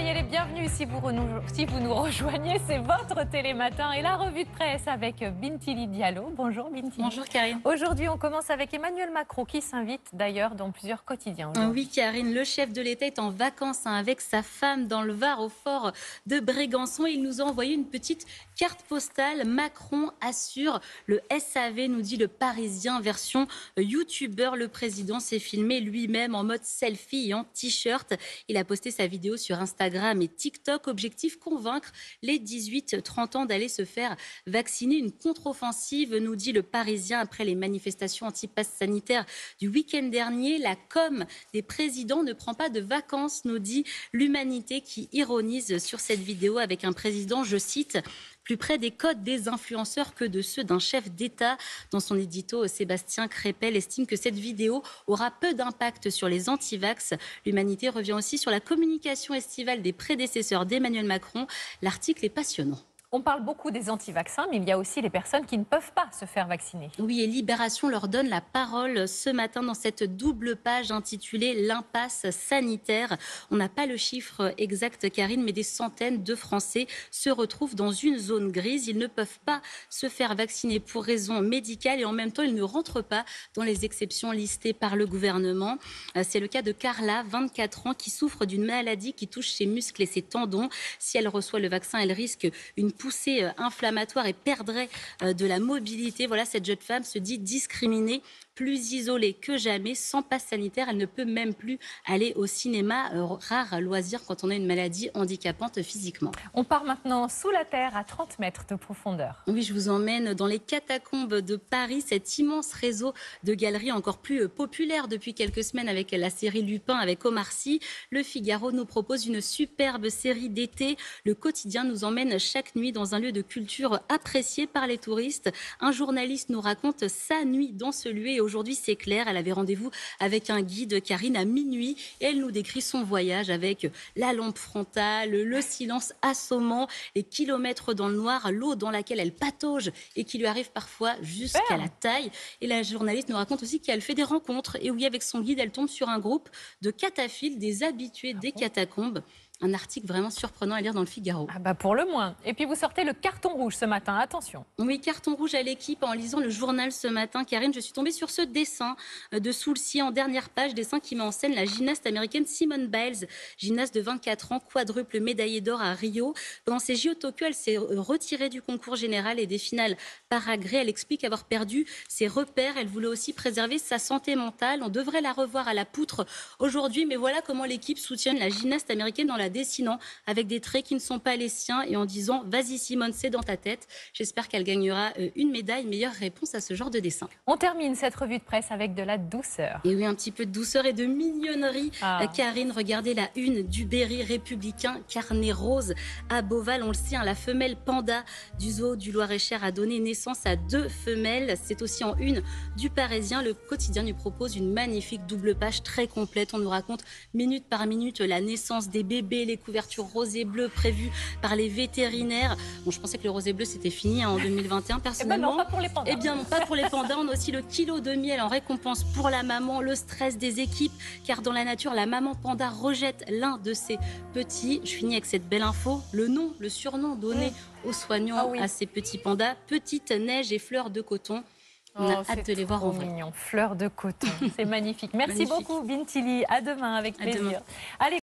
soyez les bienvenus si vous nous rejoignez. C'est votre Télématin et la revue de presse avec Bintili Diallo. Bonjour Bintili. Bonjour Karine. Aujourd'hui, on commence avec Emmanuel Macron qui s'invite d'ailleurs dans plusieurs quotidiens. Oui Karine, le chef de l'État est en vacances avec sa femme dans le Var au fort de Brégançon. Il nous a envoyé une petite carte postale. Macron assure le SAV, nous dit le Parisien, version youtubeur. Le président s'est filmé lui-même en mode selfie et en t-shirt. Il a posté sa vidéo sur Instagram et TikTok. Objectif, convaincre les 18-30 ans d'aller se faire vacciner. Une contre-offensive, nous dit le Parisien, après les manifestations anti-pass sanitaire du week-end dernier. La com des présidents ne prend pas de vacances, nous dit l'Humanité, qui ironise sur cette vidéo avec un président, je cite, plus près des codes des influenceurs que de ceux d'un chef d'État. Dans son édito, Sébastien Crépel estime que cette vidéo aura peu d'impact sur les anti-vax. L'Humanité revient aussi sur la communication estivale des prédécesseurs d'Emmanuel Macron. L'article est passionnant. On parle beaucoup des anti-vaccins, mais il y a aussi les personnes qui ne peuvent pas se faire vacciner. Oui, et Libération leur donne la parole ce matin dans cette double page intitulée « L'impasse sanitaire ». On n'a pas le chiffre exact, Karine, mais des centaines de Français se retrouvent dans une zone grise. Ils ne peuvent pas se faire vacciner pour raisons médicales et en même temps, ils ne rentrent pas dans les exceptions listées par le gouvernement. C'est le cas de Carla, 24 ans, qui souffre d'une maladie qui touche ses muscles et ses tendons. Si elle reçoit le vaccin, elle risque une poussée inflammatoire et perdrait de la mobilité. Voilà, cette jeune femme se dit discriminée, plus isolée que jamais, sans passe sanitaire. Elle ne peut même plus aller au cinéma, rare loisir quand on a une maladie handicapante physiquement. On part maintenant sous la terre à 30 mètres de profondeur. Oui, je vous emmène dans les catacombes de Paris, cet immense réseau de galeries encore plus populaire depuis quelques semaines avec la série Lupin avec Omar Sy. Le Figaro nous propose une superbe série d'été. Le Quotidien nous emmène chaque nuit dans un lieu de culture apprécié par les touristes. Un journaliste nous raconte sa nuit dans ce lieu et aujourd'hui c'est clair, elle avait rendez-vous avec un guide, Karine, à minuit et elle nous décrit son voyage avec la lampe frontale, le silence assommant, les kilomètres dans le noir, l'eau dans laquelle elle patauge et qui lui arrive parfois jusqu'à la taille. Et la journaliste nous raconte aussi qu'elle fait des rencontres et oui, avec son guide, elle tombe sur un groupe de cataphiles, des habitués des catacombes. Un article vraiment surprenant à lire dans le Figaro. Ah bah pour le moins. Et puis vous sortez le carton rouge ce matin, attention. Oui, carton rouge à l'équipe en lisant le journal ce matin. Karine, je suis tombée sur ce dessin de Soulcy en dernière page, dessin qui met en scène la gymnaste américaine Simone Biles, gymnaste de 24 ans, quadruple médaillée d'or à Rio. Pendant ses JO Tokyo, elle s'est retirée du concours général et des finales par agrès. Elle explique avoir perdu ses repères. Elle voulait aussi préserver sa santé mentale. On devrait la revoir à la poutre aujourd'hui, mais voilà comment l'équipe soutient la gymnaste américaine dans la dessinant avec des traits qui ne sont pas les siens et en disant « Vas-y Simone, c'est dans ta tête ». J'espère qu'elle gagnera une médaille. Meilleure réponse à ce genre de dessin. On termine cette revue de presse avec de la douceur. Et oui, un petit peu de douceur et de mignonnerie. Karine, regardez la une du Berry républicain, carnet rose à Beauval. On le sait, la femelle panda du zoo du Loir-et-Cher a donné naissance à 2 femelles. C'est aussi en une du Parisien. Le Quotidien nous propose une magnifique double page très complète. On nous raconte minute par minute la naissance des bébés, les couvertures rose et bleu prévues par les vétérinaires. Bon, je pensais que le rose et bleu c'était fini en 2021 personnellement. Eh ben non, pas pour les pandas. Eh bien non, pas pour les pandas. On a aussi le kilo de miel en récompense pour la maman, le stress des équipes, car dans la nature, la maman panda rejette l'un de ses petits. Je finis avec cette belle info, le surnom donné aux soignants à ces petits pandas, petite neige et fleurs de coton. On a hâte de les voir en vrai. Mignon, fleurs de coton, c'est magnifique. Merci beaucoup Bintili, à demain avec plaisir. Allez.